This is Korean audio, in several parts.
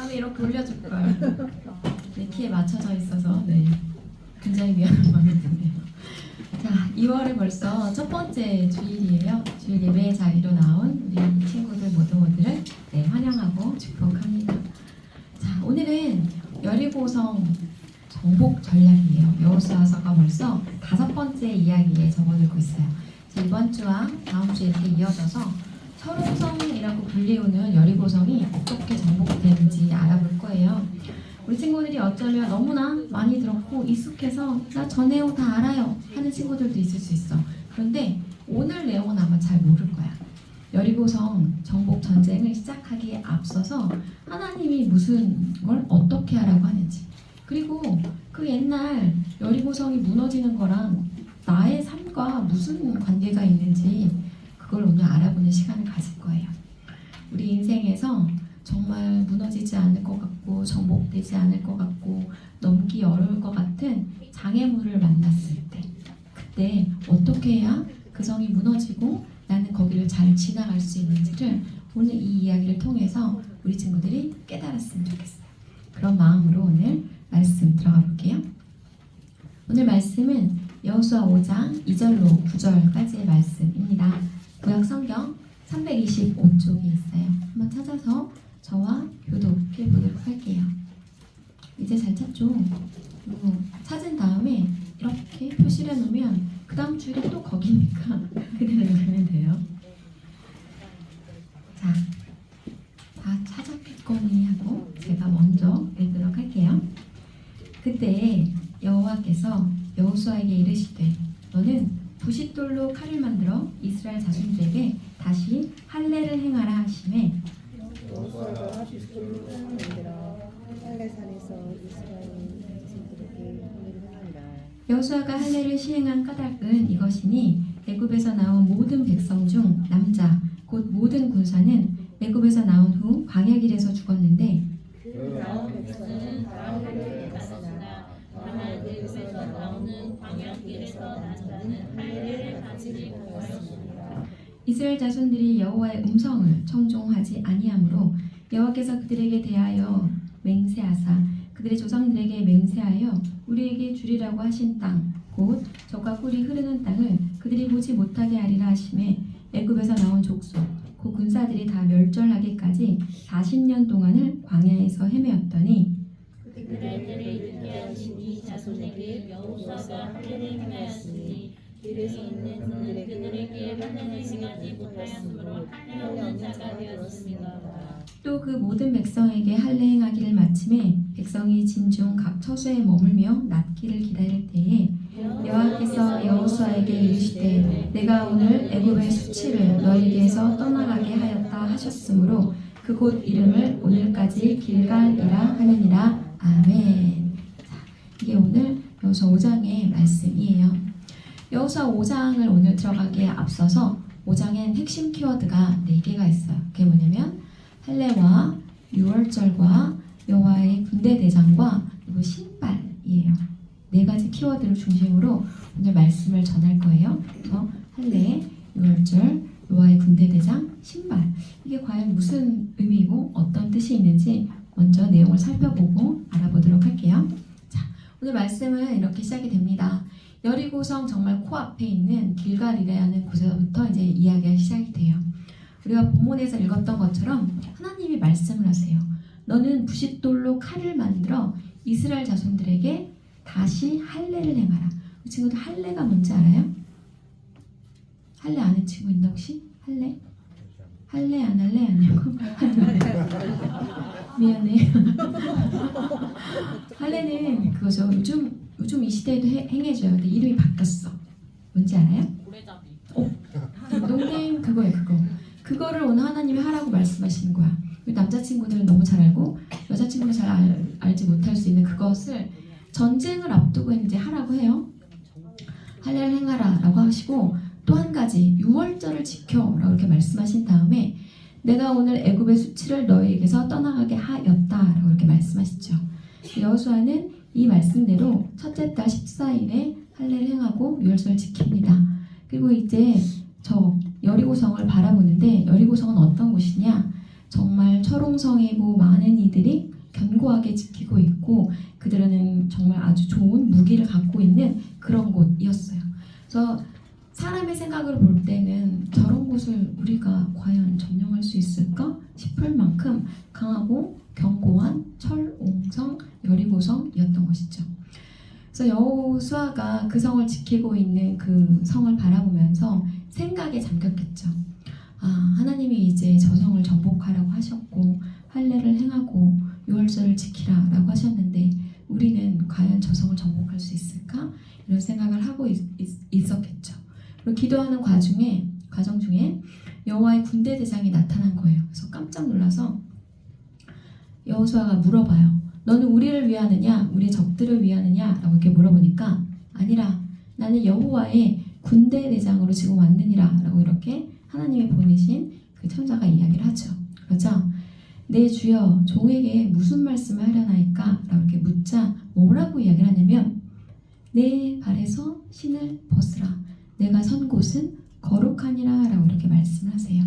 다음에 이렇게 올려줄걸. 내 키에 맞춰져 있어서 네, 굉장히 미안한 마음이 드네요. 자, 2월에 벌써 첫 번째 주일이에요. 주일 예배 자리로 나온 우리 친구들 모두를 네, 환영하고 축복합니다. 자, 오늘은 여리고성 정복 전략이에요. 여호수아서가 벌써 5번째 이야기에 접어들고 있어요. 이번 주와 다음 주에 이렇게 이어져서 철옹성이라고 불리우는 여리고성이 어떻게 정복되는지 알아볼 거예요. 우리 친구들이 어쩌면 너무나 많이 들었고 익숙해서 나 저 내용 다 알아요 하는 친구들도 있을 수 있어. 그런데 오늘 내용은 아마 잘 모를 거야. 여리고성 정복 전쟁을 시작하기에 앞서서 하나님이 무슨 걸 어떻게 하라고 하는지, 그리고 그 옛날 여리고성이 무너지는 거랑 나의 삶과 무슨 관계가 있는지 그걸 오늘 알아보는 시간을 가질 거예요. 우리 인생에서 정말 무너지지 않을 것 같고 정복되지 않을 것 같고 넘기 어려울 것 같은 장애물을 만났을 때, 그때 어떻게 해야 그 성이 무너지고 나는 거기를 잘 지나갈 수 있는지를 오늘 이 이야기를 통해서 우리 친구들이 깨달았으면 좋겠어요. 그런 마음으로 오늘 말씀 들어가 볼게요. 오늘 말씀은 여호수아 5장 2절로 9절까지의 말씀입니다. 구약 성경 325쪽에 있어요. 한번 찾아서 저와 교독해 보도록 할게요. 이제 잘 찾죠? 찾은 다음에 이렇게 표시를 해놓으면 그 다음 주일에 또 거기니까 그대로 읽으면 돼요. 자, 다 찾았겠거니 하고 제가 먼저 읽도록 할게요. 그때 여호와께서 여호수아에게 이르시되 너는 부싯돌로 칼을 만들어 이스라엘 자손들에게 다시 할례를 행하라 하시매, 여호수아가 부싯돌로 칼을 만들어 할례산에서 이스라엘 자손들에게 할례를 행하니라. 여호수아가 할례를 시행한 까닭은 이것이니 애굽에서 나온 모든 백성 중 남자 곧 모든 군사는 애굽에서 나온 후 광야길에서 죽었는데 그 나온 백성은 광야길에 갔으나 다만 애굽에서 나오는 광야길에서 난 자는 할례를 받지 못하였습니다. 이스라엘 자손들이 여호와의 음성을 청종하지 아니하므로 여호와께서 그들에게 대하여 맹세하사 그들의 조상들에게 맹세하여 우리에게 주리라고 하신 땅 곧 젖과 꿀이 흐르는 땅을 그들이 보지 못하게 하리라 하시매, 애굽에서 나온 족속 그 군사들이 다 멸절하기까지 40년 동안을 광야에서 헤매었더니 그들을 듣게 하신 이 자손에게 여호수아가 할례를 행하였으니 길에서 있는 그는 그들에게 할례를 행하지 못하였으므로 할례 없는 자가 되었습니다. 또 그 모든 백성에게 할례 행하기를 마침에 백성이 진중 각 처소에 머물며 낫기를 기다릴 때에 여호와께서 여호수아에게 이르시되 내가 오늘 애굽의 수치를 너희에게서 떠나가게 하였다 하셨으므로 그곳 이름을 오늘까지 길갈이라 하느니라. 아멘. 자, 이게 오늘 여호수아 5장의 말씀이에요. 여호수아 5장을 오늘 들어가기에 앞서서 5장엔 핵심 키워드가 4개가 있어요. 그게 뭐냐면 할례와 유월절과 여호와의 군대 대장과 그리고 신발이에요. 4가지 키워드를 중심으로 오늘 말씀을 전할 거예요. 그래서 할례, 유월절, 여호와의 군대 대장, 신발, 이게 과연 무슨 의미이고 어떤 뜻이 있는지 먼저 내용을 살펴보고 알아보도록 할게요. 자, 오늘 말씀은 이렇게 시작이 됩니다. 여리고성 정말 코앞에 있는 길갈이라는 곳에서부터 이제 이야기가 시작이 돼요. 우리가 본문에서 읽었던 것처럼 하나님이 말씀을 하세요. 너는 부싯돌로 칼을 만들어 이스라엘 자손들에게 다시 할례를 행하라. 이 친구들 할례가 뭔지 알아요? 할례 아는 친구 있나 혹시? 할례? 할례 안 할래? 아니고 미안해. 할례는 그거죠. 요즘 이 시대에도 행해져요. 근데 이름이 바뀌었어. 뭔지 알아요? 고래잡이. 농땡 그거예요. 그거를 오늘 하나님이 하라고 말씀하시는 거야. 남자친구들은 너무 잘 알고 여자친구는 잘 알지 못할 수 있는 그것을 전쟁을 앞두고 이제 하라고 해요. 할례를 행하라 라고 하시고, 또 한 가지 유월절을 지켜 라고 이렇게 말씀하신 다음에 내가 오늘 애굽의 수치를 너희에게서 떠나가게 하였다 라고 이렇게 말씀하시죠. 여호수아는 이 말씀대로 첫째 달 14일에 할례를 행하고 유월절을 지킵니다. 그리고 이제 저 여리고성을 바라보는데 여리고성은 어떤 곳이냐? 정말 철옹성이고 많은 이들이 견고하게 지키고 있고 그들은 정말 아주 좋은 무기를 갖고 있는 그런 곳이었어요. 그래서 사람의 생각으로 볼 때는 저런 곳을 우리가 과연 점령할 수 있을까 싶을 만큼 강하고 견고한 철옹성 여리고성이었던 것이죠. 그래서 여호수아가 그 성을 지키고 있는 그 성을 바라보면서 생각에 잠겼겠죠. 아, 하나님이 이제 저 성을 정복하라고 하셨고 할례를 행하고 유월절을 지키라라고 하셨는데 우리는 과연 저 성을 정복할 수 있을까? 이런 생각을 하고 있었겠죠. 그리고 기도하는 과정 중에 여호와의 군대 대장이 나타난 거예요. 그래서 깜짝 놀라서 여호수아가 물어봐요. 너는 우리를 위하느냐, 우리 적들을 위하느냐? 라고 이렇게 물어보니까 아니라 나는 여호와의 군대 대장으로 지금 왔느니라 라고 이렇게 하나님이 보내신 그 천사가 이야기를 하죠. 그러자 내 주여 종에게 무슨 말씀을 하려나이까? 라고 이렇게 묻자 뭐라고 이야기를 하냐면 내 발에서 신을 벗으라. 내가 선 곳은 거룩하니라 라고 이렇게 말씀을 하세요.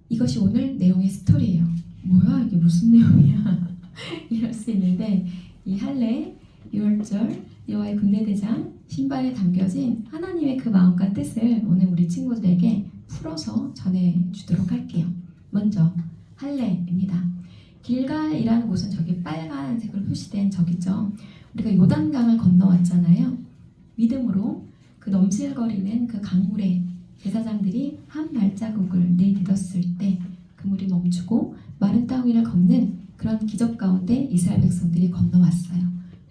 이것이 오늘 내용의 스토리예요. 뭐야 이게 무슨 내용이야? 이럴 수 있는데 이 할례, 유월절, 여호와의 군대대장, 신발에 담겨진 하나님의 그 마음과 뜻을 오늘 우리 친구들에게 풀어서 전해주도록 할게요. 먼저 할례입니다. 길갈이라는 곳은 저기 빨간색으로 표시된 저기죠. 우리가 요단강을 건너왔잖아요. 믿음으로 그 넘실거리는 그 강물에 제사장들이 한 발자국을 내딛었을 때 그 물이 멈추고 마른 땅 위를 걷는 그런 기적 가운데 이스라엘 백성들이 건너왔어요.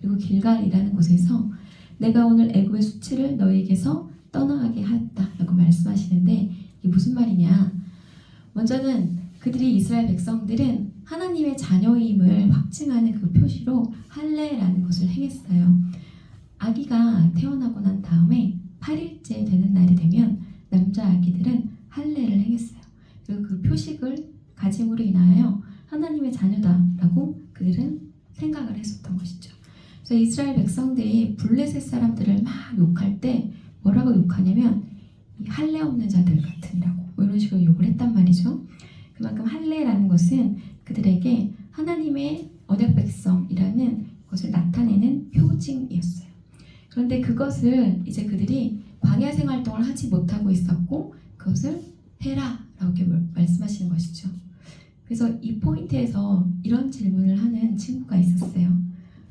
그리고 길갈이라는 곳에서 내가 오늘 애굽의 수치를 너희에게서 떠나가게 하였다라고 말씀하시는데 이게 무슨 말이냐? 먼저는 그들이 이스라엘 백성들은 하나님의 자녀임을 확증하는 그 표시로 할례라는 것을 행했어요. 아기가 태어나고 난 다음에 8일째 되는 날이 되면 남자 아기들은 할례를 행했어요. 그리고 그 표식을 가짐으로 인하여 하나님의 자녀다라고 그들은 생각을 했었던 것이죠. 그래서 이스라엘 백성들이 블레셋 사람들을 막 욕할 때 뭐라고 욕하냐면 이 할례 없는 자들 같으니라고 이런 식으로 욕을 했단 말이죠. 그만큼 할례라는 것은 그들에게 하나님의 언약 백성이라는 것을 나타내는 표징이었어요. 그런데 그것을 이제 그들이 광야 생활동을 하지 못하고 있었고 그것을 해라 라고 이렇게 말씀하시는 것이죠. 그래서 이 포인트에서 이런 질문을 하는 친구가 있었어요.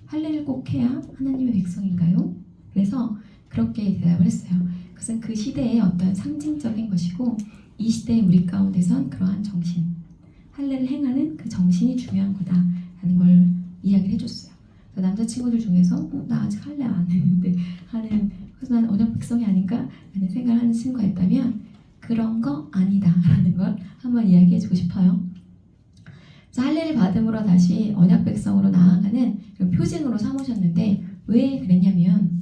할례를 꼭 해야 하나님의 백성인가요? 그래서 그렇게 대답을 했어요. 그것은 그 시대의 어떤 상징적인 것이고 이 시대의 우리 가운데선 그러한 정신, 할례를 행하는 그 정신이 중요한 거다라는 걸 이야기를 해줬어요. 남자친구들 중에서 나 아직 할례 안 했는데 하는 그래서 난 언약 백성이 아닌가 라는 생각을 하는 친구가 있다면 그런 거 아니다 라는 걸 한번 이야기해주고 싶어요. 할례를 받음으로 다시 언약 백성으로 나아가는 표징으로 삼으셨는데 왜 그랬냐면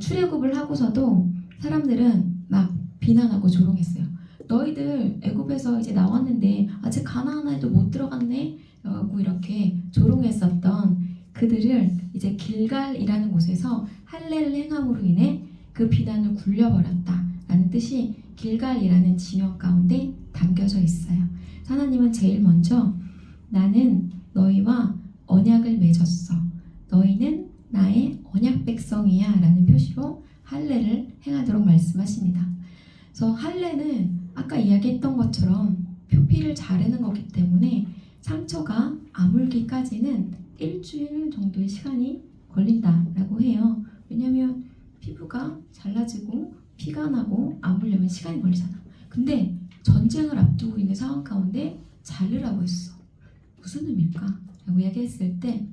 출애굽을 하고서도 사람들은 막 비난하고 조롱했어요. 너희들 애굽에서 이제 나왔는데 아직 가나안에도 못 들어갔네 라고 이렇게 조롱했었던 그들을 이제 길갈이라는 곳에서 할례를 행함으로 인해 그 비난을 굴려버렸다라는 뜻이 길갈이라는 지명 가운데 담겨져 있어요. 하나님은 제일 먼저 나는 너희와 언약을 맺었어. 너희는 나의 언약 백성이야 라는 표시로 할례를 행하도록 말씀하십니다. 그래서 할례는 아까 이야기했던 것처럼 표피를 자르는 거기 때문에 상처가 아물기까지는 일주일 정도의 시간이 걸린다라고 해요. 왜냐하면 피부가 잘라지고 피가 나고 아물려면 시간이 걸리잖아. 근데 전쟁을 앞두고 있는 상황 가운데 자르라고 했어. 무슨 의미일까? 라고 이야기했을 때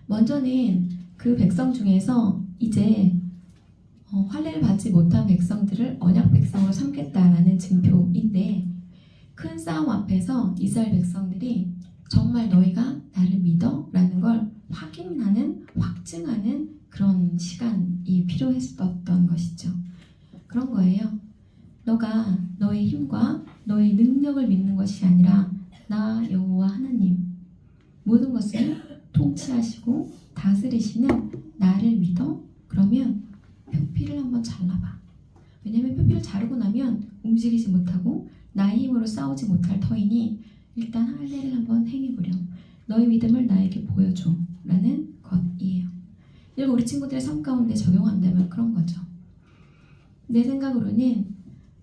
먼저는 그 백성 중에서 이제 할례를 받지 못한 백성들을 언약 백성으로 삼겠다라는 증표인데 큰 싸움 앞에서 이스라엘 백성들이 정말 너희가 나를 믿어? 라는 걸 확증하는 그런 시간이 필요했었던 것이죠. 그런 거예요. 너가 너의 힘과 너의 능력을 믿는 것이 아니라 나 여호와 하나님 모든 것을 통치하시고 다스리시는 나를 믿어? 그러면 표피를 한번 잘라봐. 왜냐면 표피를 자르고 나면 움직이지 못하고 나의 힘으로 싸우지 못할 터이니 일단 할례를 한번 행해보렴. 너의 믿음을 나에게 보여줘 라는 것이에요. 그리고 우리 친구들의 삶 가운데 적용한다면 그런 거죠. 내 생각으로는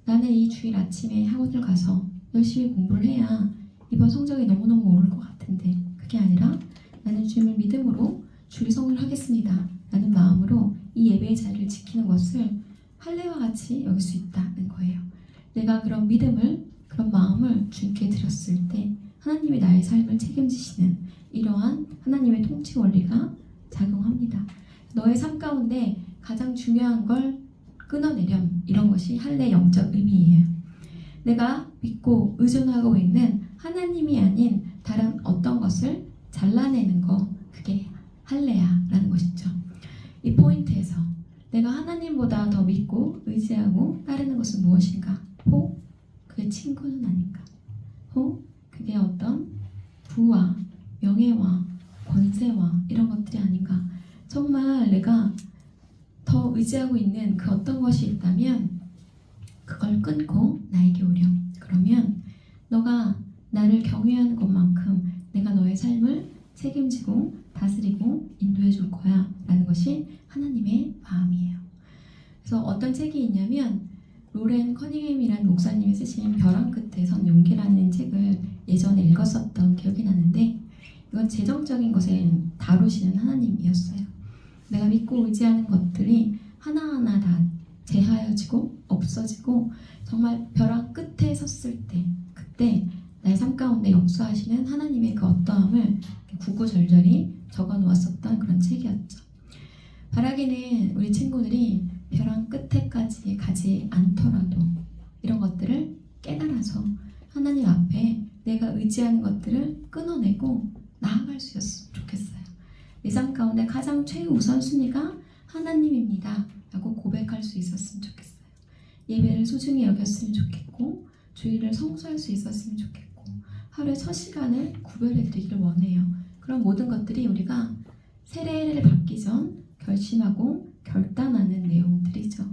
나는 이 주일 아침에 학원을 가서 열심히 공부를 해야 이번 성적이 너무너무 오를 것 같은데 그게 아니라 나는 주님을 믿음으로 주일성을 하겠습니다 라는 마음으로 이 예배의 자리를 지키는 것을 할례와 같이 여길 수 있다는 거예요. 내가 그런 믿음을, 그런 마음을 주님께 드렸을 때 하나님이 나의 삶을 책임지시는 이러한 하나님의 통치 원리가 작용합니다. 너의 삶 가운데 가장 중요한 걸 끊어내렴, 이런 것이 할례의 영적 의미예요. 내가 믿고 의존하고 있는 하나님이 아닌 다른 어떤 것을 잘라내는 거, 그게 할례야 라는 것이죠. 이 포인트에서 내가 하나님보다 더 믿고 의지하고 따르는 것은 무엇인가? 혹 그게 친구는 아닌가? 혹 그게 어떤 부와 명예와 권세와 이런 것들이 아닌가? 정말 내가 더 의지하고 있는 그 어떤 것이 있다면 그걸 끊고 나에게 오렴. 그러면 너가 나를 경외하는 것만큼 내가 너의 삶을 책임지고 다스리고 인도해 줄 거야 라는 것이 하나님의 마음이에요. 그래서 어떤 책이 있냐면 로렌 커닝햄이라는 목사님이 쓰신 벼랑 끝에 선 용기라는 책을 예전에 읽었었던 기억이 나는데 이건 재정적인 것에 다루시는 하나님이었어요. 내가 믿고 의지하는 것들이 하나하나 다 제하여지고 없어지고 정말 벼랑 끝에 섰을 때 그때 나의 삶 가운데 역사하시는 하나님의 그 어떠함을 구구절절히 적어 놓았었던 그런 책이었죠. 바라기는 우리 친구들이 벼랑 끝에까지 가지 않더라도 이런 것들을 깨달아서 하나님 앞에 내가 의지하는 것들을 끊어내고 나아갈 수 있었으면 좋겠어요. 내 삶 가운데 가장 최우선순위가 하나님입니다 라고 고백할 수 있었으면 좋겠어요. 예배를 소중히 여겼으면 좋겠고 주일을 성수할 수 있었으면 좋겠고 하루에 첫 시간을 구별해 드리길 원해요. 그런 모든 것들이 우리가 세례를 받기 전 결심하고 결단하는 내용들이죠.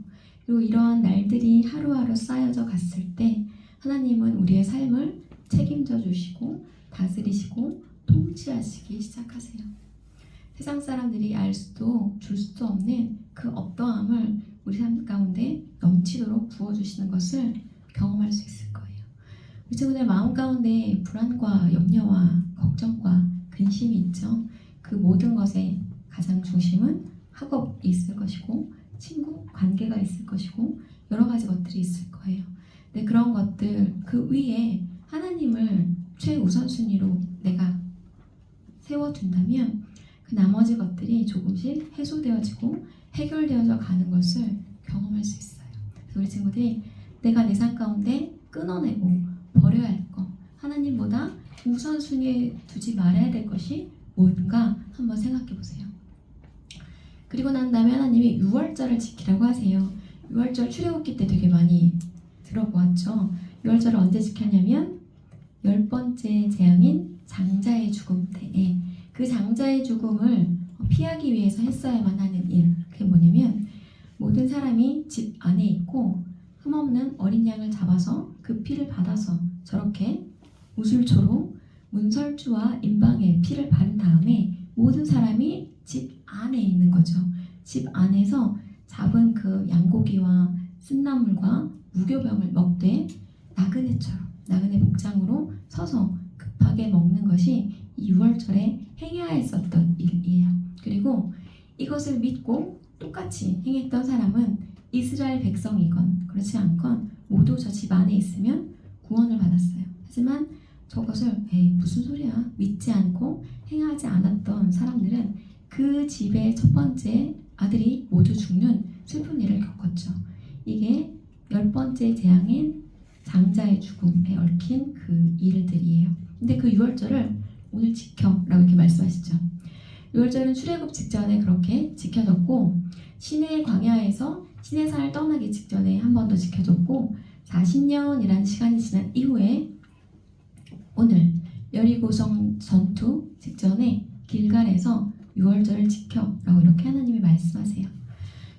그리고 이러한 날들이 하루하루 쌓여져 갔을 때 하나님은 우리의 삶을 책임져 주시고 다스리시고 통치하시기 시작하세요. 세상 사람들이 알 수도 줄 수도 없는 그 어떠함을 우리 삶 가운데 넘치도록 부어주시는 것을 경험할 수 있을 거예요. 우리 친구들 마음 가운데 불안과 염려와 걱정과 근심이 있죠. 그 모든 것의 가장 중심은 학업이 있을 것이고 친구 관계가 있을 것이고 여러 가지 것들이 있을 거예요. 근데 그런 것들 그 위에 하나님을 최우선순위로 내가 세워둔다면 그 나머지 것들이 조금씩 해소되어지고 해결되어져 가는 것을 경험할 수 있어요. 그래서 우리 친구들이 내가 내 삶 가운데 끊어내고 버려야 할 것, 하나님보다 우선순위에 두지 말아야 될 것이 뭔가 한번 생각해 보세요. 그리고 난 다음에 하나님이 6월절을 지키라고 하세요. 6월절 출애굽기 때 되게 많이 들어보았죠. 6월절을 언제 지켰냐면 10번째 재앙인 장자의 죽음 때에 그 장자의 죽음을 피하기 위해서 했어야만 하는 일, 그게 뭐냐면 모든 사람이 집 안에 있고 흠없는 어린 양을 잡아서 그 피를 받아서 저렇게 우슬초로 문설주와 임방에 피를 바른 다음에 모든 사람이 집 안에 있는 거죠. 집 안에서 잡은 그 양고기와 쓴나물과 무교병을 먹되 나그네 복장으로 서서 급하게 먹는 것이 이 6월절에 행해야 했었던 일이에요. 그리고 이것을 믿고 똑같이 행했던 사람은 이스라엘 백성이건 그렇지 않건 모두 저 집 안에 있으면 구원을 받았어요. 하지만 저것을 무슨 소리야 믿지 않고 행하지 않았던 사람들은 그 집의 첫 번째 아들이 모두 죽는 슬픈 일을 겪었죠. 이게 10번째 재앙인 장자의 죽음에 얽힌 그 일들이에요. 근데 그 6월절을 오늘 지켜라고 이렇게 말씀하시죠. 6월절은 출애굽 직전에 그렇게 지켜졌고 시내 광야에서 시내산을 떠나기 직전에 한 번 더 지켜졌고 40년이라는 시간이 지난 이후에 오늘 여리고성 전투 직전에 길갈에서 6월절을 지켜라고 이렇게 하나님이 말씀하세요.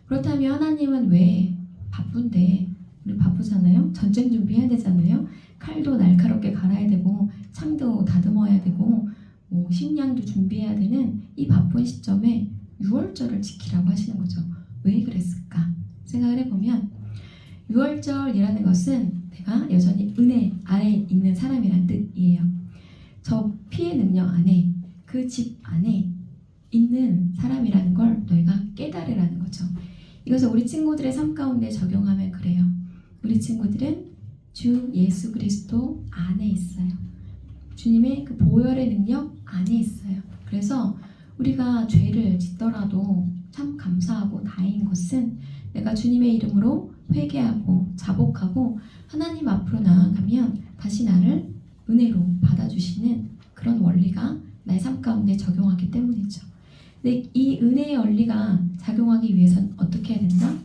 그렇다면 하나님은 왜 바쁜데 우리 바쁘잖아요. 전쟁 준비해야 되잖아요. 칼도 날카롭게 갈아야 되고 창도 다듬어야 되고 식량도 준비해야 되는 이 바쁜 시점에 유월절을 지키라고 하시는 거죠. 왜 그랬을까 생각을 해보면 유월절이라는 것은 내가 여전히 은혜 아래 있는 사람이란 뜻이에요. 저 피의 능력 안에 그 집 안에 있는 사람이라는 걸 너희가 깨달으라는 거죠. 이것을 우리 친구들의 삶 가운데 적용하면 그래요. 우리 친구들은 주 예수 그리스도 안에 있어요. 주님의 그 보혈의 능력 안에 있어요. 그래서 우리가 죄를 짓더라도 참 감사하고 다행인 것은 내가 주님의 이름으로 회개하고 자복하고 하나님 앞으로 나아가면 다시 나를 은혜로 받아주시는 그런 원리가 나의 삶 가운데 적용하기 때문이죠. 근데 이 은혜의 원리가 작용하기 위해서는 어떻게 해야 된다?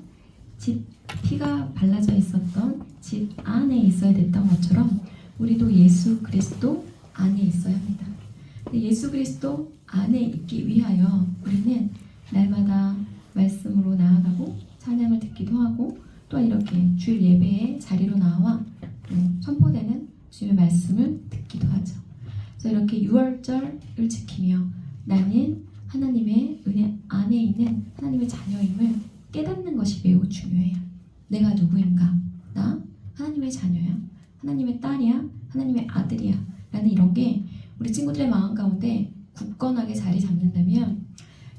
피가 발라져 있었던 집 안에 있어야 됐던 것처럼 우리도 예수 그리스도 안에 있어야 합니다. 예수 그리스도 안에 있기 위하여 우리는 날마다 말씀으로 나아가고 찬양을 듣기도 하고 또 이렇게 주일 예배의 자리로 나와 선포되는 주님의 말씀을 듣기도 하죠. 그래서 이렇게 유월절을 지키며 나는 하나님의 은혜 안에 있는 하나님의 자녀임을 깨닫는 것이 매우 중요해요. 내가 누구인가? 나 하나님의 자녀야? 하나님의 딸이야? 하나님의 아들이야? 라는 이런 게 우리 친구들의 마음 가운데 굳건하게 자리 잡는다면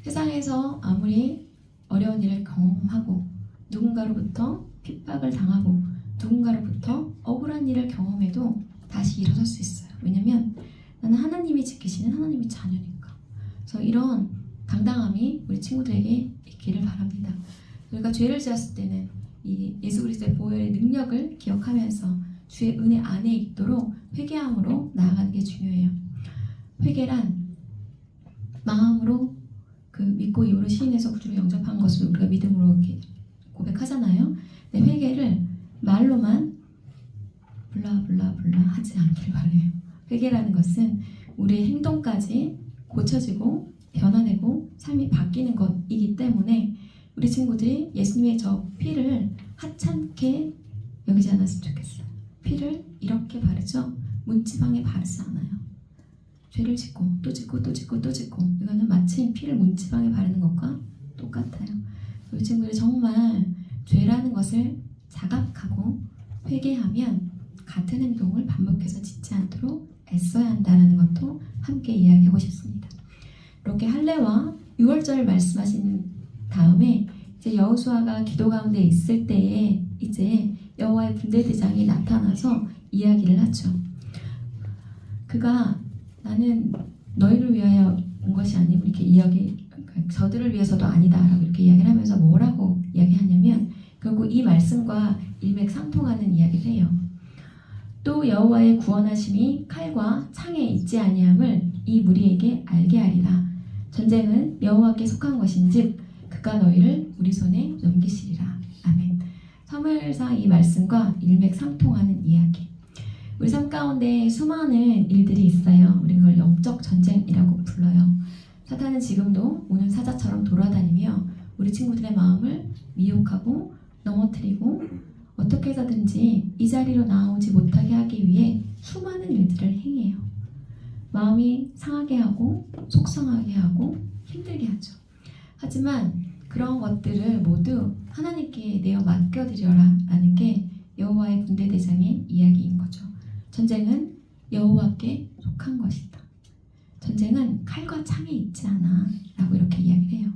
세상에서 아무리 어려운 일을 경험하고 누군가로부터 핍박을 당하고 누군가로부터 억울한 일을 경험해도 다시 일어설 수 있어요. 왜냐면 나는 하나님이 지키시는 하나님의 자녀니까. 그래서 이런 당당함이 우리 친구들에게 있기를 바랍니다. 우리가 죄를 지었을 때는 이 예수 그리스도의 보혈의 능력을 기억하면서 주의 은혜 안에 있도록 회개함으로 나아가는 게 중요해요. 회개란 마음으로 그 믿고 이후로 시인해서 구주를 영접한 것을 우리가 믿음으로 이렇게 고백하잖아요. 근데 회개를 말로만 블라블라블라 하지 않길 바래요. 회개라는 것은 우리의 행동까지 고쳐지고 변화되고 삶이 바뀌는 것이기 때문에 우리 친구들이 예수님의 저 피를 하찮게 여기지 않았으면 좋겠어요. 피를 이렇게 바르죠. 문지방에 바르지 않아요. 죄를 짓고 또 짓고 또 짓고 또 짓고 이거는 마치 피를 문지방에 바르는 것과 똑같아요. 우리 친구들이 정말 죄라는 것을 자각하고 회개하면 같은 행동을 반복해서 짓지 않도록 애써야 한다는 것도 함께 이야기하고 싶습니다. 이렇게 할례와 유월절을 말씀하신 다음에 이제 여호수아가 기도 가운데 있을 때에 이제 여호와의 군대대장이 나타나서 이야기를 하죠. 그가 나는 너희를 위하여 온 것이 아니고 이렇게 저들을 위해서도 아니다라고 이렇게 이야기를 하면서 뭐라고 이야기하냐면 결국 이 말씀과 일맥상통하는 이야기를 해요. 또 여호와의 구원하심이 칼과 창에 있지 아니함을 이 무리에게 알게 하리라. 전쟁은 여호와께 속한 것인즉 그가 너희를 우리 손에 넘기시리라. 아멘. 사무엘상 이 말씀과 일맥상통하는 이야기. 우리 삶 가운데 수많은 일들이 있어요. 우리 그걸 영적 전쟁이라고 불러요. 사탄은 지금도 오는 사자처럼 돌아다니며 우리 친구들의 마음을 미혹하고 넘어뜨리고 어떻게 해서든지 이 자리로 나오지 못하게 하기 위해 수많은 일들을 행해요. 마음이 상하게 하고 속상하게 하고 힘들게 하죠. 하지만 그런 것들을 모두 하나님께 내어 맡겨드려라 라는 게 여호와의 군대대장의 이야기인 거죠. 전쟁은 여호와께 속한 것이다. 전쟁은 칼과 창에 있지 않아 라고 이렇게 이야기를 해요.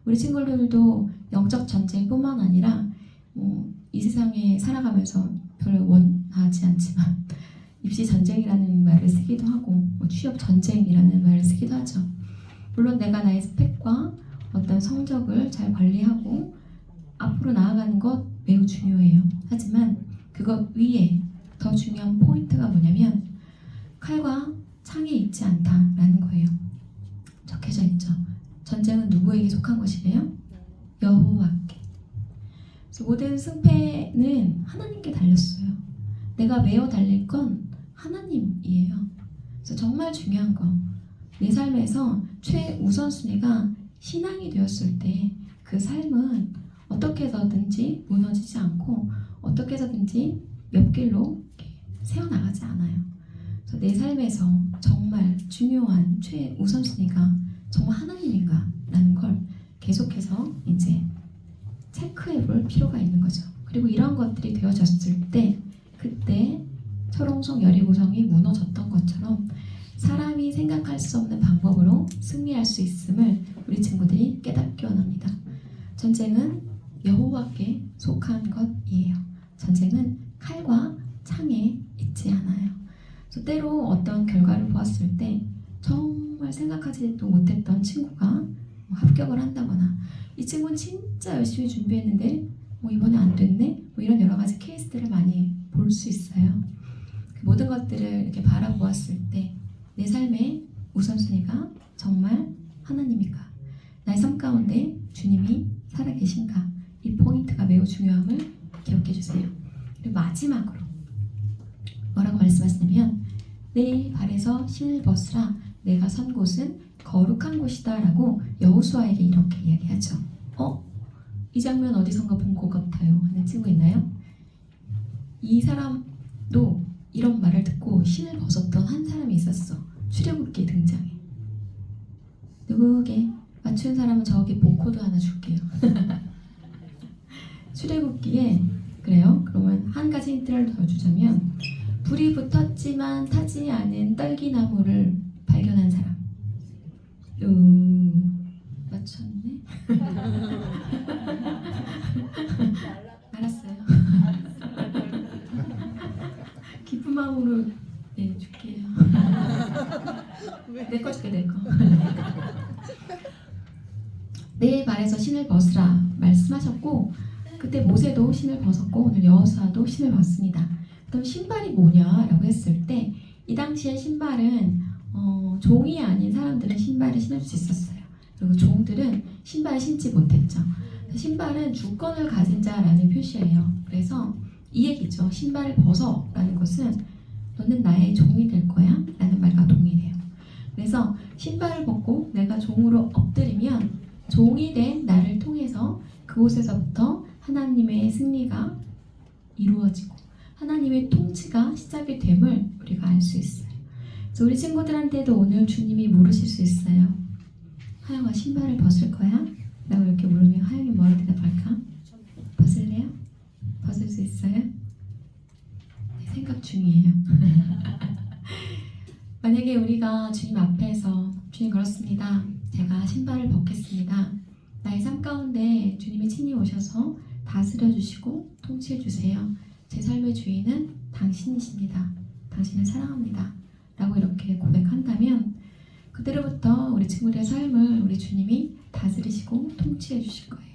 우리 친구들도 영적 전쟁뿐만 아니라 이 세상에 살아가면서 별로 원하지 않지만 입시 전쟁이라는 말을 쓰기도 하고 취업 전쟁이라는 말을 쓰기도 하죠. 물론 내가 나의 스펙과 어떤 성적을 잘 관리하고 앞으로 나아가는 것 매우 중요해요. 하지만 그것 위에 더 중요한 포인트가 뭐냐면 칼과 창에 있지 않다라는 거예요. 적혀져 있죠. 전쟁은 누구에게 속한 것이래요? 여호와께. 그래서 모든 승패는 하나님께 달렸어요. 내가 메어 달릴 건 하나님이에요. 그래서 정말 중요한 거, 내 삶에서 최우선순위가 신앙이 되었을 때 그 삶은 어떻게 해서든지 무너지지 않고 어떻게 해서든지 옆길로 이렇게 세워나가지 않아요. 그래서 내 삶에서 정말 중요한 최우선순위가 정말 하나님인가 라는 걸 계속해서 이제 체크해 볼 필요가 있는 거죠. 그리고 이런 것들이 되어졌을 때 그때 철옹성 여리고성이 무너졌던 것처럼 사람이 생각할 수 없는 방법으로 승리할 수 있음을 우리 친구들이 깨닫기 원합니다. 전쟁은 여호와께 속한 것이에요. 전쟁은 칼과 창에 있지 않아요. 그래서 때로 어떤 결과를 보았을 때 정말 생각하지도 못했던 친구가 뭐 합격을 한다거나 이 친구는 진짜 열심히 준비했는데 뭐 이번에 안 됐네? 뭐 이런 여러 가지 케이스들을 많이 볼 수 있어요. 그 모든 것들을 이렇게 바라보았을 때 내 삶의 우선순위가 정말 하나님인가? 나의 삶 가운데 주님이 살아계신가? 이 포인트가 매우 중요함을 기억해 주세요. 그리고 마지막으로 뭐라고 말씀하시냐면 내 발에서 신을 벗으라 내가 선 곳은 거룩한 곳이다 라고 여호수아에게 이렇게 이야기하죠. 이 장면 어디선가 본 것 같아요 하는 친구 있나요? 이 사람도 이런 말을 듣고 신을 벗었던 한 사람이 있었어. 출애굽기에 등장해. 누구게 맞춘 사람은 저기 복코드 하나 줄게요. 출애굽기에 그래요. 그러면 한 가지 힌트를 더 주자면 불이 붙었지만 타지 않은 떨기나무를 발견한 사람. 맞췄네. 알았어요. 기쁜 마음으로 네 줄게요. 내 거 줄게 내 거. 내 발에서 신을 벗으라 말씀하셨고 그때 모세도 신을 벗었고 오늘 여호수아도 신을 벗습니다. 그럼 신발이 뭐냐라고 했을 때 이 당시에 신발은 종이 아닌 사람들은 신발을 신을 수 있었어요. 그리고 종들은 신발을 신지 못했죠. 신발은 주권을 가진 자라는 표시예요. 그래서 이 얘기죠. 신발을 벗어라는 것은 너는 나의 종이 될 거야 라는 말과 동일해요. 그래서 신발을 벗고 내가 종으로 엎드리면 종이 된 나를 통해서 그곳에서부터 하나님의 승리가 이루어지고 하나님의 통치가 시작이 됨을 우리가 알 수 있어요. 그래서 우리 친구들한테도 오늘 주님이 물으실 수 있어요. 하영아 신발을 벗을 거야? 라고 이렇게 물으면 하영이 뭐라 대답할까? 벗을래요? 벗을 수 있어요? 네, 생각 중이에요. 만약에 우리가 주님 앞에서 주님 그렇습니다. 제가 신발을 벗겠습니다. 나의 삶 가운데 주님이 친히 오셔서 다스려 주시고 통치해 주세요. 제 삶의 주인은 당신이십니다. 당신을 사랑합니다. 라고 이렇게 고백한다면 그때로부터 우리 친구들의 삶을 우리 주님이 다스리시고 통치해 주실 거예요.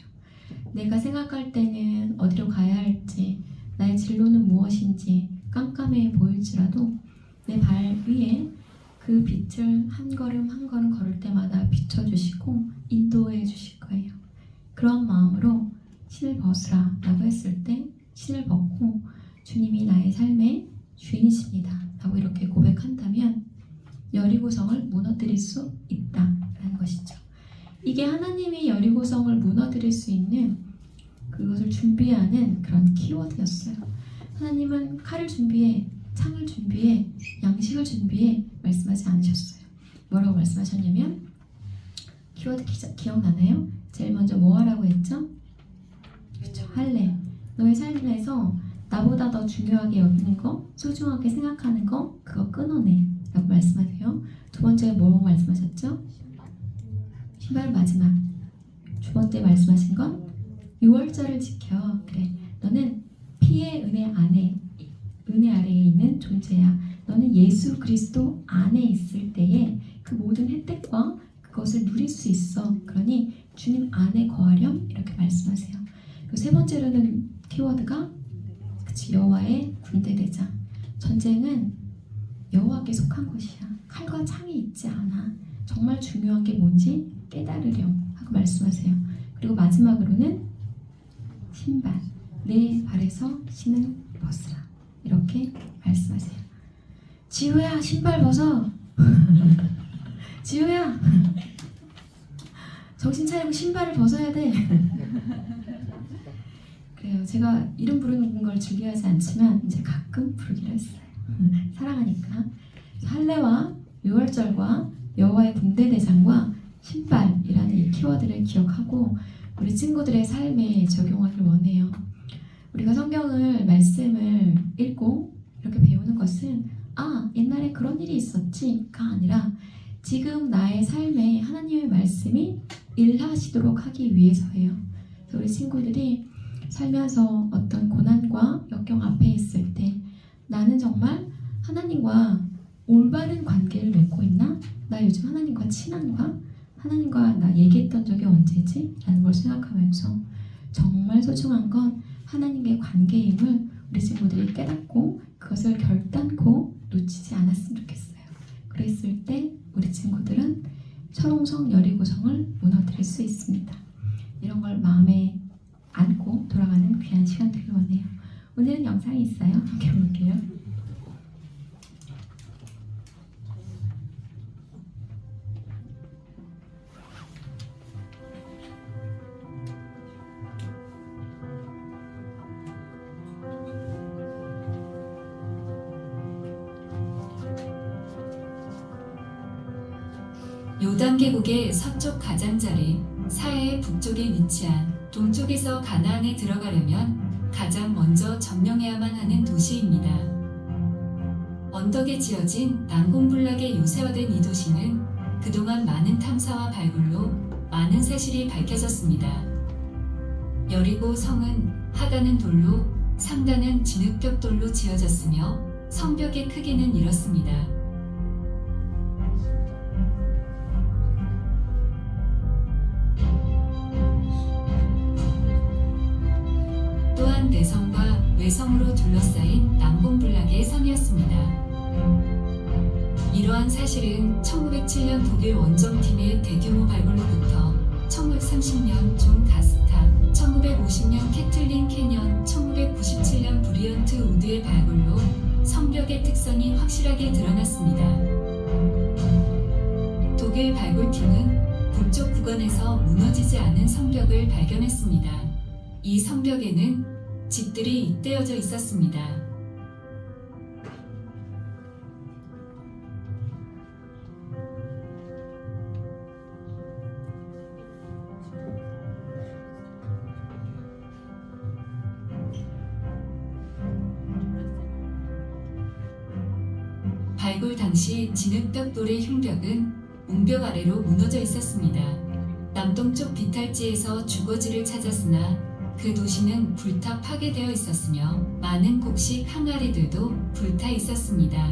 내가 생각할 때는 어디로 가야 할지 나의 진로는 무엇인지 깜깜해 보일지라도 내 발 위에 그 빛을 한 걸음 한 걸음 걸을 때마다 비춰주시고 인도해 주실 거예요. 그런 마음으로 신을 벗으라 라고 했을 때 신을 벗고 주님이 나의 삶의 주인이십니다 라고 이렇게 고백한다면 여리고성을 무너뜨릴 수 있다라는 것이죠. 이게 하나님이 여리고성을 무너뜨릴 수 있는 그것을 준비하는 그런 키워드였어요. 하나님은 칼을 준비해, 창을 준비해, 양식을 준비해 말씀하지 않으셨어요. 뭐라고 말씀하셨냐면 키워드 기억나나요? 제일 먼저 뭐 하라고 했죠? 그렇죠. 할래. 너의 삶에서 나보다 더 중요하게 여기는 거, 소중하게 생각하는 거, 그거 끊어내 라고 말씀하세요. 두 번째가 뭐라고 말씀하셨죠? 신발 마지막. 두 번째 말씀하신 건 유월절을 지켜. 그래. 너는 피의 은혜 아래에 있는 존재야. 너는 예수 그리스도 안에 있을 때에 그 모든 혜택과 그것을 누릴 수 있어. 그러니 주님 안에 거하렴 이렇게 말씀하세요. 그리고 세 번째로는 키워드가 여호와의 군대 대장. 전쟁은 여호와께 속한 것이야. 칼과 창이 있지 않아. 정말 중요한 게 뭔지 깨달으렴 하고 말씀하세요. 그리고 마지막으로는 신발. 내 발에서 신을 벗으라. 이렇게 말씀하세요. 지우야 신발 벗어. 지우야 정신 차리고 신발을 벗어야 돼. 그래요. 제가 이름 부르는 걸 즐겨하지 않지만 이제 가끔 부르기로 했어요. 사랑하니까. 할례와 유월절과 여호와의 분대대장과 신발이라는 이 키워드를 기억하고 우리 친구들의 삶에 적용하길 원해요. 우리가 성경을 말씀을 읽고 이렇게 배우는 것은 옛날에 그런 일이 있었지가 아니라 지금 나의 삶에 하나님의 말씀이 일하시도록 하기 위해서예요. 그래서 우리 친구들이 살면서 어떤 고난과 역경 앞에 있을 때 나는 정말 하나님과 올바른 관계를 맺고 있나? 나 요즘 하나님과 친한가? 하나님과 나 얘기했던 적이 언제지? 라는 걸 생각하면서 정말 소중한 건 하나님의 관계임을 우리 친구들이 깨닫고 그것을 결단코 놓치지 않았으면 좋겠어요. 그랬을 때 우리 친구들은 철옹성 여리고성을 무너뜨릴 수 있습니다. 이런 걸 마음에 안고 돌아가는 귀한 시간 되길 원해요. 오늘은 영상이 있어요. 함께 볼게요. 요단 계곡의 서쪽 가장자리, 사해의 북쪽에 위치한 동쪽에서 가나안에 들어가려면 가장 먼저 점령해야만 하는 도시입니다. 언덕에 지어진 난공불락에 요새화된 이 도시는 그동안 많은 탐사와 발굴로 많은 사실이 밝혀졌습니다. 여리고 성은 하단은 돌로, 상단은 진흙벽돌로 지어졌으며 성벽의 크기는 이렇습니다. 또한 내성과 외성으로 둘러싸인 난공불락의 성이었습니다. 이러한 사실은 1907년 독일 원정팀의 대규모 발굴로부터 1930년 존 가스타, 1950년 캐틀린 캐년, 1997년 브리언트 우드의 발굴로 성벽의 특성이 확실하게 드러났습니다. 독일 발굴팀은 북쪽 구간에서 무너지지 않은 성벽을 발견했습니다. 이 성벽에는 집들이 잇대어져 있었습니다. 발굴 당시 진흙벽돌의 흉벽은 웅벽 아래로 무너져 있었습니다. 남동쪽 비탈지에서 주거지를 찾았으나 그 도시는 불타 파괴되어 있었으며 많은 곡식 항아리들도 불타 있었습니다.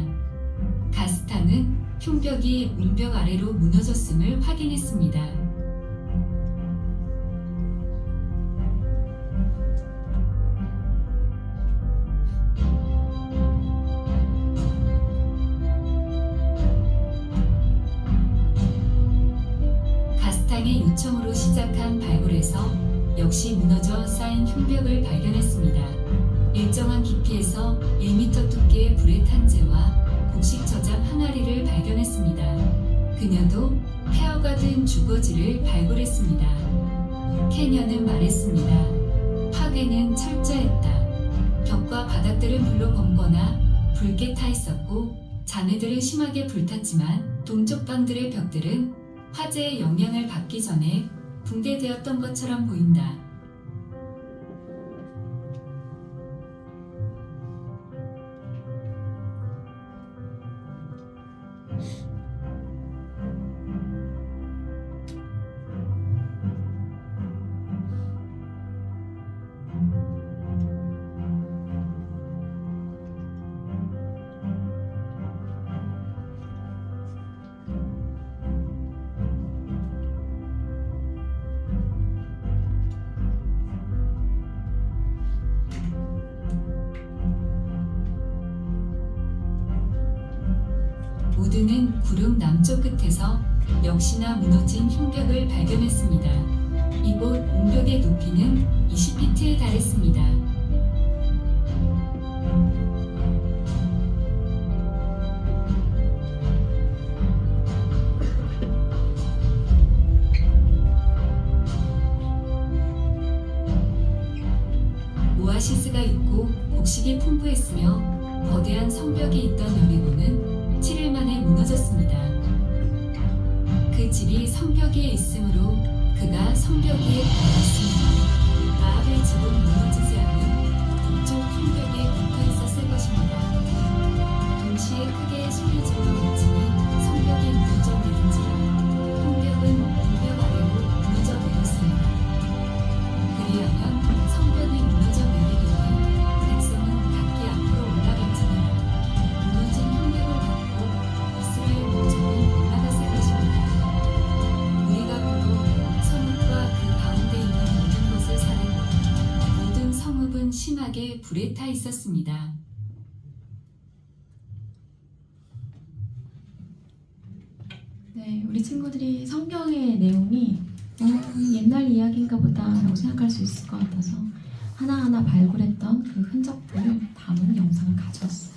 가스탕은 흉벽이 웅벽 아래로 무너졌음을 확인했습니다. 가스탕의 요청으로 시작한 발굴에서 역시 무너져 쌓인 흉벽을 발견했습니다. 일정한 깊이에서 1m 두께의 불의 탄재와 곡식 저장 항아리를 발견했습니다. 그녀도 폐허가 된 주거지를 발굴했습니다. 캐녀는 말했습니다. 파괴는 철저했다. 벽과 바닥들은 불로 검거나 붉게 타 있었고 잔해들은 심하게 불탔지만 동쪽 방들의 벽들은 화재의 영향을 받기 전에 붕괴되었던 것처럼 보인다. 우드는 구름 남쪽 끝에서 역시나 무너진 흉벽을 발견했습니다. 이곳 웅벽의 높이는 20피트에 달했습니다. 있으며 거대한 성벽이 있던 여리고는 7일 만에 무너졌습니다. 그 집이 성벽 위에 있으므로 그가 성벽 위에 걸었습니다. 라합의 집은 무너지지 않는 북쪽 성벽에 붙어 있었을 것입니다. 동시에 크게 소리지며 외치니 성벽이 무너져 내린지라 성벽은 벽 아래로 무너져 내렸습니다. 그리하면 성벽이 무너져 내리더니 백성은 각기 앞으로 올라갈지니라. 무너진 성벽을 덮고 이스라엘 민족은 올라갔을 것입니다. 우리가 보러 성읍과 그 가운데 있는 모든 것을 사르고 모든 성읍은 심하게 불에 타 있었습니다. 네, 우리 친구들이 성경의 내용이 옛날 이야기인가 보다라고 생각할 수 있을 것 같아서 하나하나 발굴했던 그 흔적들을 담은 영상을 가져왔어요.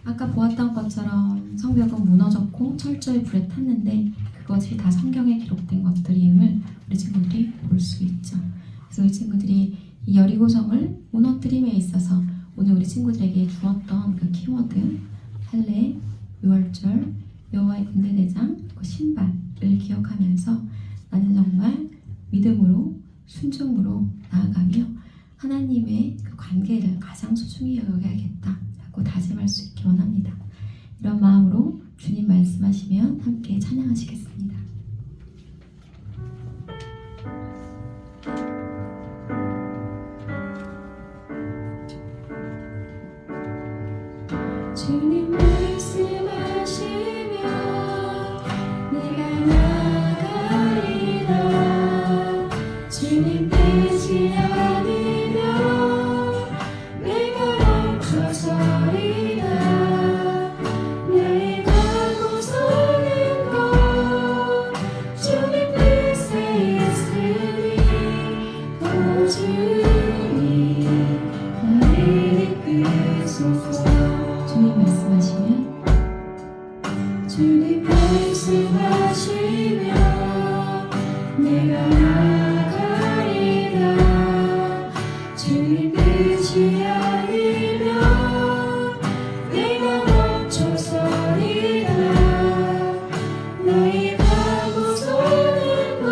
아까 보았던 것처럼 성벽은 무너졌고 철저히 불에 탔는데 그것이 다 성경에 기록된 것들임을 우리 친구들이 볼 수 있죠. 그래서 우리 친구들이 이 여리고성을 무너뜨림에 있어서 오늘 우리 친구들에게 주었던 그 키워드 할례, 유월절, 여호와의 군대대장, 그 신발을 기억하면서 나는 정말 믿음으로 순종으로 나아가며 하나님의 그 관계를 가장 소중히 여겨야겠다라고 다짐할 수 있기 원합니다. 이런 마음으로 주님 말씀하시면 함께 찬양하시겠습니다. 주님 말씀하시면 내가 나가리라. 주님 뜻이 아니면 내가 멈춰서리라. 내 가고 서는 곳 주님 뜻에 있으니 오주니 나를 이끄소서. 주님 말씀하시면 주님 말씀하시면 내가 나가리라. 주님 뜻이 아니면 내가 멈춰서리라. 나의 가고 서는 곳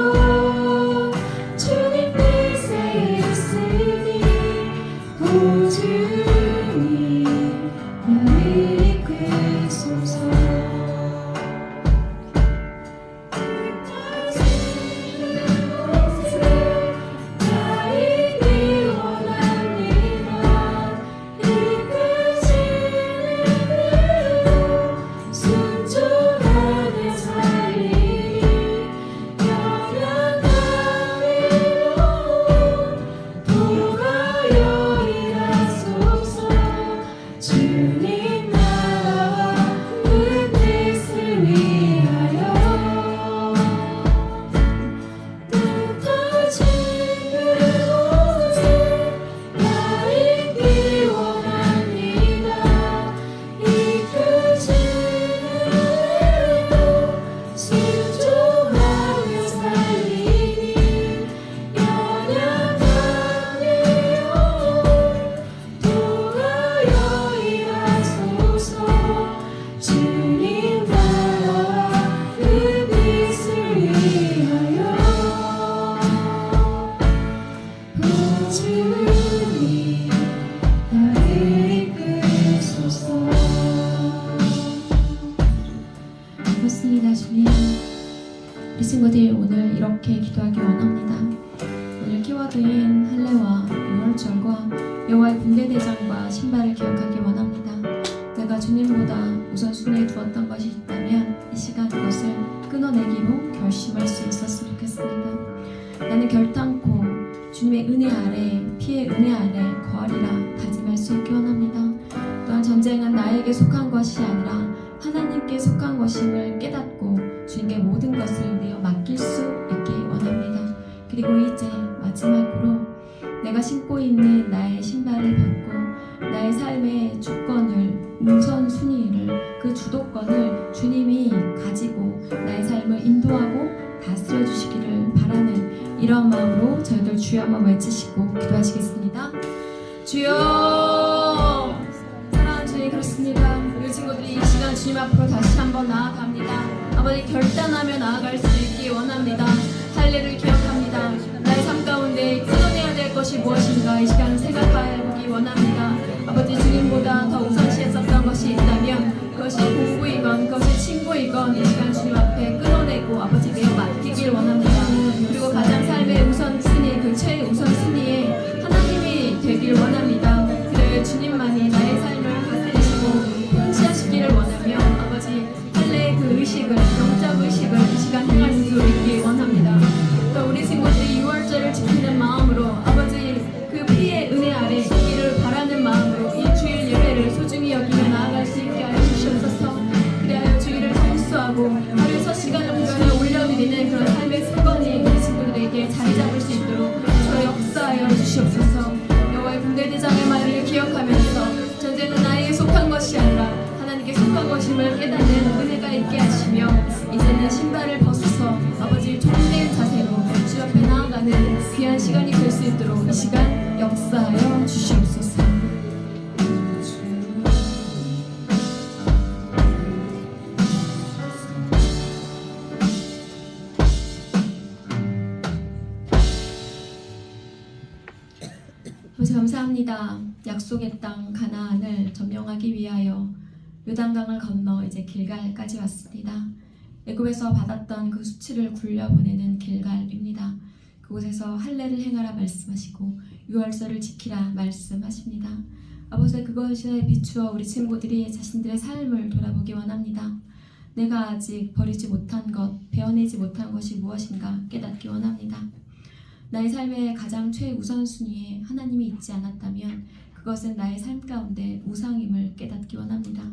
주님 뜻에 있으니 오주니 나를 이끄소서. 나이기 원합니다. 이끄시는 대로 순종하며 살리니 영원하리로 돌아여 일하소서. 주님 나라와 그 뜻을 위하여 뜻하신 그곳에 나 있기 원합니다. 이끄시는 대로 순종하며 살리니 연약하네요. 돌아여 일하소서. 주님 나라와 그 뜻을 위하여 오주니 나를 이끄소서. 그렇습니다. 주님, 우리 친구들 오늘 이렇게 기도하기 원합니다. 오늘 키워드인 할례와 유월절과 여호와의 군대대장과 신발을 기억하기 원합니다. 내가 주님보다 우선순위에 두었던 것이 있다면 이 시간 그것을 끊어내기로 결심할 수 있었으면 좋겠습니다. 나는 결단코 주님의 은혜 아래, 피의 은혜 아래 거하리라 다짐할 수 있기 원합니다. 또한 전쟁은 나에게 속한 것이 아니라 하나님께 속한 것임을 깨닫고 주님께 모든 것을 내어 맡길 수 있기 원합니다. 그리고 이제 마지막으로 내가 신고 있는 나의 신발을 벗고 나의 삶의 주권을, 우선순위를, 그 주도권을 주님이 가지고 나의 삶을 인도하고 다스려 주시기를 바라는 이런 마음으로 저희들 주여 한번 외치시고 기도하시겠습니다. 주여 아버지 그렇습니다. 우리 친구들이 이 시간 주님 앞으로 다시 한번 나아갑니다. 아버지 결단하며 나아갈 수 있기 원합니다. 할례를 기억합니다. 나의 삶 가운데 끊어내야 될 것이 무엇인가 이 시간 생각하기 원합니다. 아버지 주님보다 더 우선시했었던 것이 있다면 그것이 공부이건 그것이 친구이건 이 시간 주님 앞에 끊어내고 아버지 내어 맡기길 원합니다. 그리고 가장 삶의 우선순위 그 최우선순위에 하나님이 되길 원합니다. 그래야 주님만이 나의 삶을 다스리시고 통치하시기를 원하며 아버지 할례의 그 의식을 영적 의식을 이 시간 행할 수 있길 원합니다. 또 우리 친구들이 6월절을 지키는 마음으로 아버지 그 피의 은혜 아래 있기를 바라는 마음으로 이 주일 예배를 소중히 여기며 나아갈 수 있게 하여 주시옵소서. 그리하여 주일을 성수하고 하루에 첫 시간을 공연에 올려드리는 그런 삶의 습관이 우리 친구들에게 자리 잡을 수 있도록 저 역사하여 주시옵소서. 여호와의 군대대장의 말을 기억하면서 전쟁은 나에게 속한 것이 아니라 하나님께 속한 것임을 깨닫는 은혜가 있게 하시며 이제는 신발을 벗어서 아버지 종된 자세로 주 앞에 나아가는 귀한 시간이 될 수 있도록 이 시간 역사하여 주시옵소서. 아버지 감사합니다. 약속의 땅 가나안을 점령하기 위하여 요단강을 건너 이제 길갈까지 왔습니다. 애굽에서 받았던 그 수치를 굴려보내는 길갈입니다. 그곳에서 할례를 행하라 말씀하시고 유월절을 지키라 말씀하십니다. 아버지 그것에 비추어 우리 친구들이 자신들의 삶을 돌아보기 원합니다. 내가 아직 버리지 못한 것, 배워내지 못한 것이 무엇인가 깨닫기 원합니다. 나의 삶의 가장 최우선순위에 하나님이 있지 않았다면 그것은 나의 삶 가운데 우상임을 깨닫기 원합니다.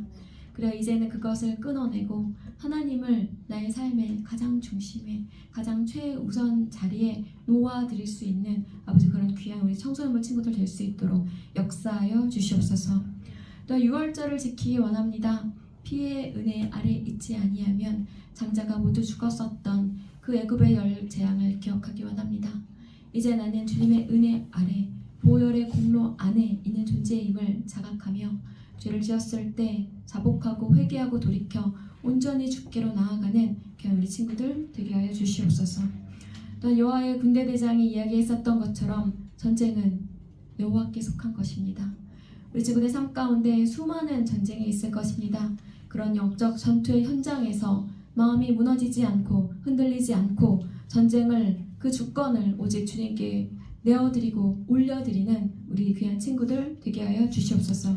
그래 이제는 그것을 끊어내고 하나님을 나의 삶의 가장 중심에 가장 최우선 자리에 놓아드릴 수 있는 아버지 그런 귀한 우리 청소년부 친구들 될 수 있도록 역사하여 주시옵소서. 또 6월절을 지키기 원합니다. 피의 은혜 아래 있지 아니하면 장자가 모두 죽었었던 그 애굽의 열 재앙을 기억하기 원합니다. 이제 나는 주님의 은혜 아래 보혈의 공로 안에 있는 존재임을 자각하며 죄를 지었을 때 자복하고 회개하고 돌이켜 온전히 주께로 나아가는 그런 우리 친구들 되게 하여 주시옵소서. 또한 여호와의 군대대장이 이야기했었던 것처럼 전쟁은 여호와께 속한 것입니다. 우리 친구들 삶 가운데 수많은 전쟁이 있을 것입니다. 그런 영적 전투의 현장에서 마음이 무너지지 않고 흔들리지 않고 전쟁을 그 주권을 오직 주님께 내어드리고 올려드리는 우리 귀한 친구들 되게 하여 주시옵소서.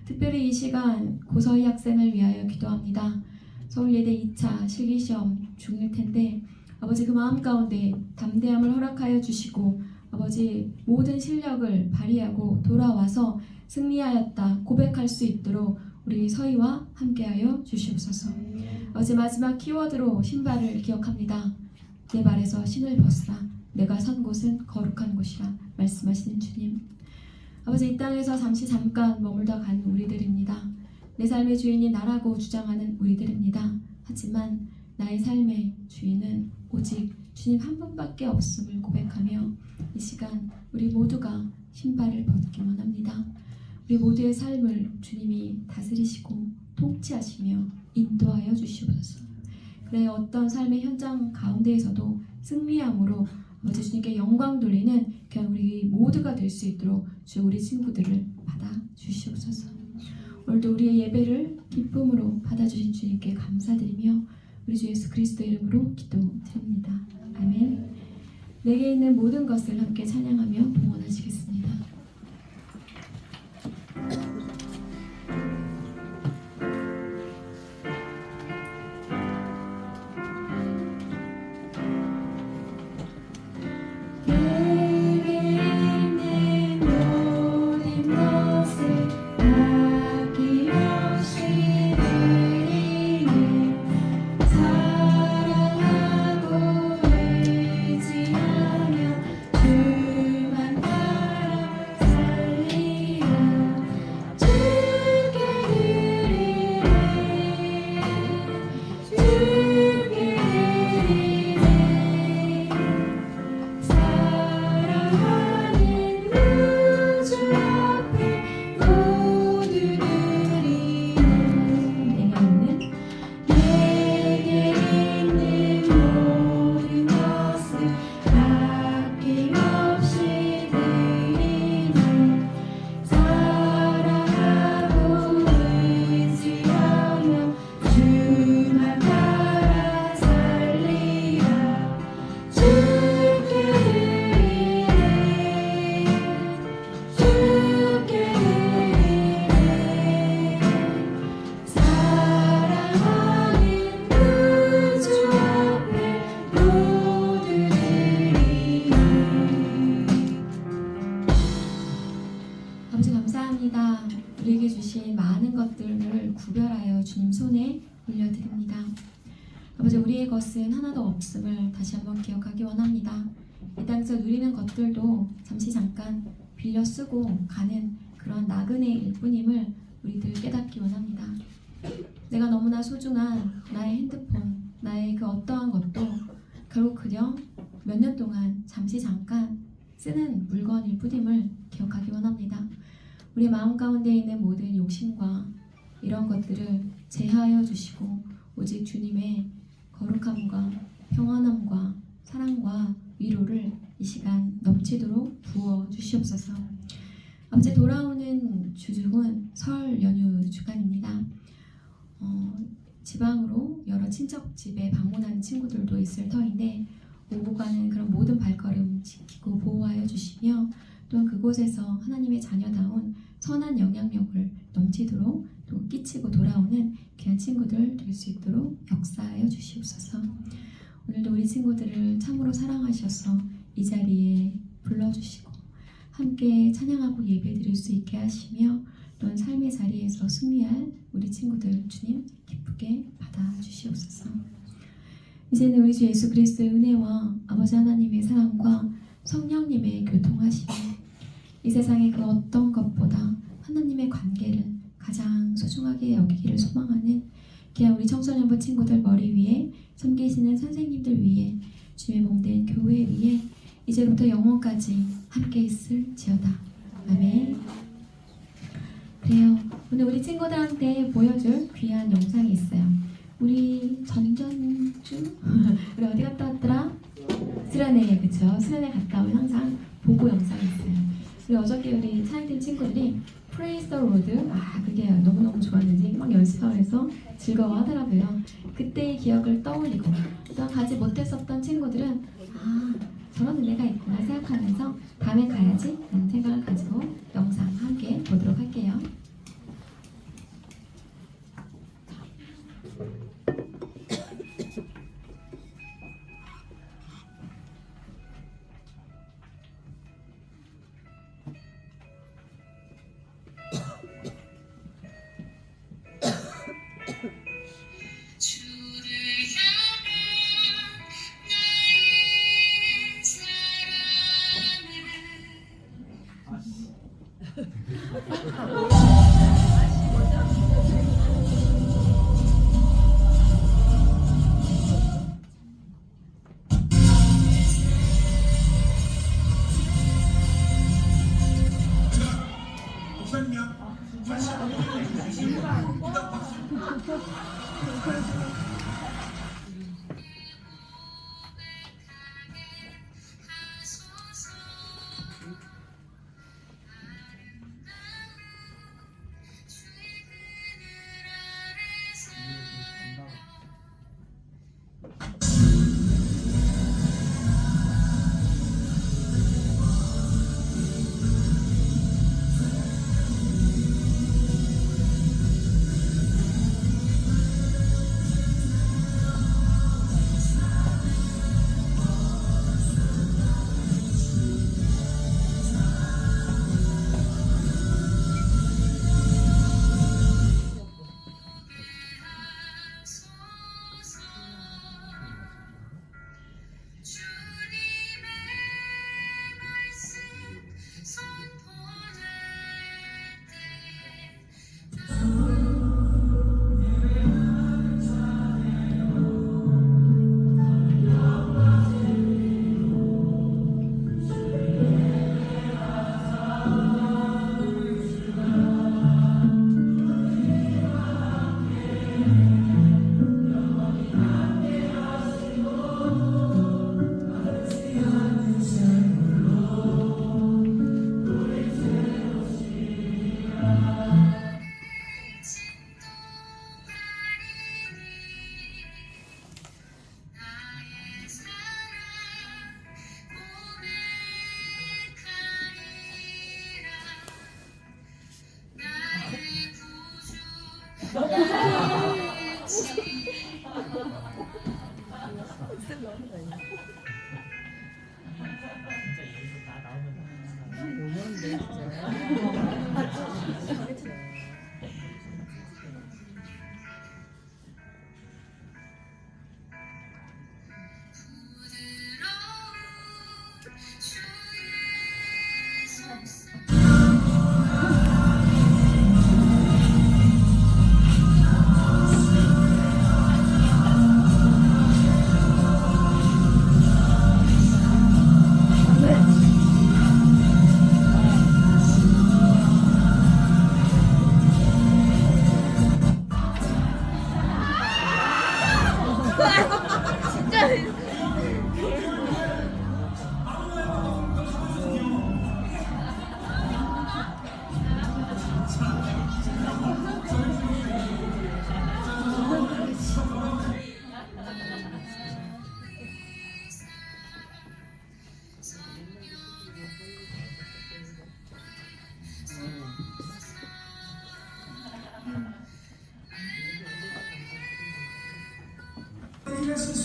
특별히 이 시간 고서희 학생을 위하여 기도합니다. 서울예대 2차 실기시험 중일 텐데 아버지 그 마음 가운데 담대함을 허락하여 주시고 아버지 모든 실력을 발휘하고 돌아와서 승리하였다 고백할 수 있도록 우리 서희와 함께하여 주시옵소서. 아버지 마지막 키워드로 신발을 기억합니다. 내 발에서 신을 벗으라. 내가 선 곳은 거룩한 곳이라 말씀하시는 주님. 아버지 이 땅에서 잠깐 머물다 간 우리들입니다. 내 삶의 주인이 나라고 주장하는 우리들입니다. 하지만 나의 삶의 주인은 오직 주님 한 분밖에 없음을 고백하며 이 시간 우리 모두가 신발을 벗기 원합니다. 우리 모두의 삶을 주님이 다스리시고 통치하시며 인도하여 주시옵소서. 그래 어떤 삶의 현장 가운데에서도 승리함으로 아버지 주님께 영광 돌리는 그냥 우리 모두가 될 수 있도록 주 우리 친구들을 받아 주시옵소서. 오늘도 우리의 예배를 기쁨으로 받아주신 주님께 감사드리며 우리 주 예수 그리스도 이름으로 기도드립니다. 아멘. 내게 있는 모든 것을 함께 찬양하며 봉헌하시겠습니다. 많은 것들을 구별하여 주님 손에 올려드립니다. 아버지, 우리의 것은 하나도 없음을 다시 한번 기억하기 원합니다. 이 땅에서 누리는 것들도 잠시 잠깐 빌려 쓰고 가는 그런 나그네일 뿐임을 우리들 깨닫기 원합니다. 내가 너무나 소중한 나의 핸드폰, 나의 그 어떠한 것도 결국 그냥 몇 년 동안 잠시 잠깐 쓰는 물건일 뿐임을 기억하기 원합니다. 우리 마음 가운데 있는 모든 욕심과 이런 것들을 제하여 주시고 오직 주님의 거룩함과 평안함과 사랑과 위로를 이 시간 넘치도록 부어 주시옵소서. 아버지, 돌아오는 주중은 설 연휴 주간입니다. 지방으로 여러 친척 집에 방문하는 친구들도 있을 터인데 오고 가는 그런 모든 발걸음 지키고 보호하여 주시며 또한 그곳에서 하나님의 자녀다운 선한 영향력을 넘치도록 또 끼치고 돌아오는 귀한 친구들 될 수 있도록 역사하여 주시옵소서. 오늘도 우리 친구들을 참으로 사랑하셔서 이 자리에 불러주시고 함께 찬양하고 예배드릴 수 있게 하시며 또한 삶의 자리에서 승리할 우리 친구들 주님 기쁘게 받아주시옵소서. 이제는 우리 주 예수 그리스도의 은혜와 아버지 하나님의 사랑과 성령님의 교통하심이 이 세상의 그 어떤 것보다 하나님의 관계를 가장 소중하게 여기기를 소망하는 귀한 우리 청소년부 친구들 머리 위에 섬기시는 선생님들 위에 주의 몸된 교회 위에 이제부터 영원까지 함께 있을지어다. 아멘. 그래요. 오늘 우리 친구들한테 보여줄 귀한 영상이 있어요. 우리 전전주 우리 어디 갔다 왔더라? 수련회, 그쵸? 수련회 갔다 오면 항상 보고 영상이 있어요. 우리 어저께 우리 차이팀 친구들이 Praise the Lord, 그게 너무너무 좋았는지 막 연습하면서 즐거워하더라고요. 그때의 기억을 떠올리고 또 가지 못했었던 친구들은 저런 은혜가 있구나 생각하면서 다음에 가야지 라는 생각을 가지고 영상 함께 보도록 할게요.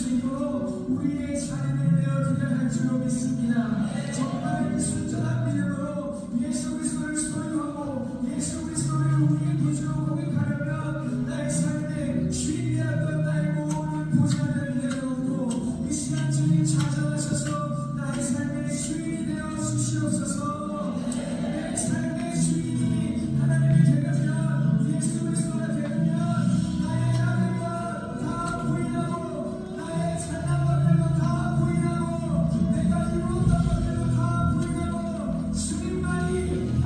주님으로 우리의 자리를 내어드려야 할 줄 믿습니다. 정말 순전한 믿음으로 예수 그리스도를 소유하고 예수 그리스도를 우리의 구주로 고백하려면 나의 삶의 주인이었던 나의 모든 보좌를 내려놓고 이 시간 주님 찾아가셔서 나의 삶의 주인이 되어 주시옵소서. 내 삶의 주인이 하나님이 되려면 예수 그리스도가 되려면 나의 나름과 다 부인하고 나의 잘난 것들도 다 부인하고 내가 이루었던 것들도 다 부인하고 주님만이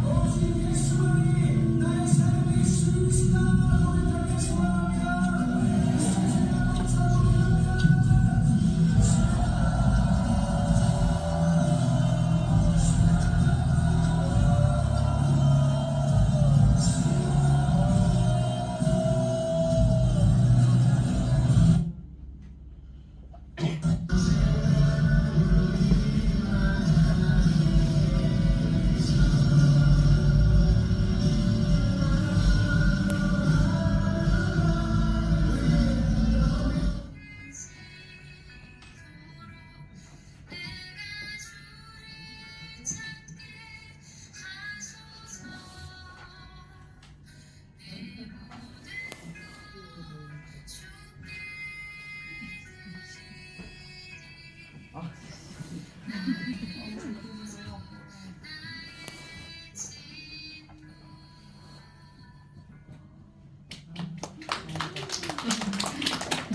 오직 예수만이 나의 삶의 주이시다 고백하기 소원합니다. 예수님을 감사합니다.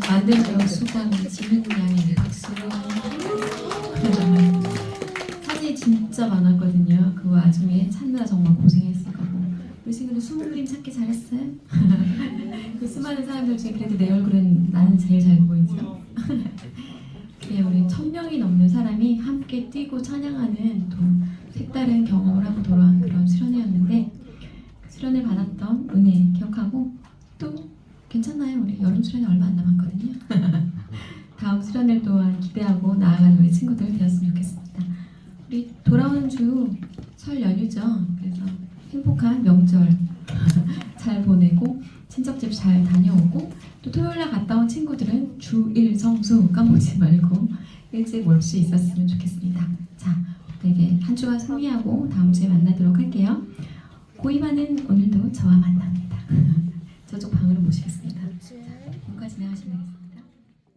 만들죠. 수강 지민 양의 박수. 사진이 진짜 많았거든요. 그 와중에 찾느라 정말 고생했을 거고. 우리 친구들 수목 그림 찾기 잘했어요? 그 수많은 사람들 중에 그래도 내 얼굴은 나는 제일 잘 보이죠? 네, 우리 1000명이 넘는 사람이 함께 뛰고 찬양하는 또 색다른 경험을 하고 돌아온 그런 수련회였는데 그 수련을 받았던 은혜 기억하고 또 괜찮나요? 우리 여름 수련회 얼마 안 남았거든요. 다음 수련회 또한 기대하고 나아가는 우리 친구들 되었으면 좋겠습니다. 우리 돌아오는 주 설 연휴죠. 그래서 행복한 명절 잘 보내고 친척집 잘 다녀오고 또 토요일날 갔다 온 친구들은 주1 성수 까먹지 말고 일찍 올 수 있었으면 좋겠습니다. 자, 되게 한 주간 승리하고 다음 주에 만나도록 할게요. 고이반은 오늘도 저와 만납니다. 저쪽 방으로 모시겠습니다. 본가 진행하시면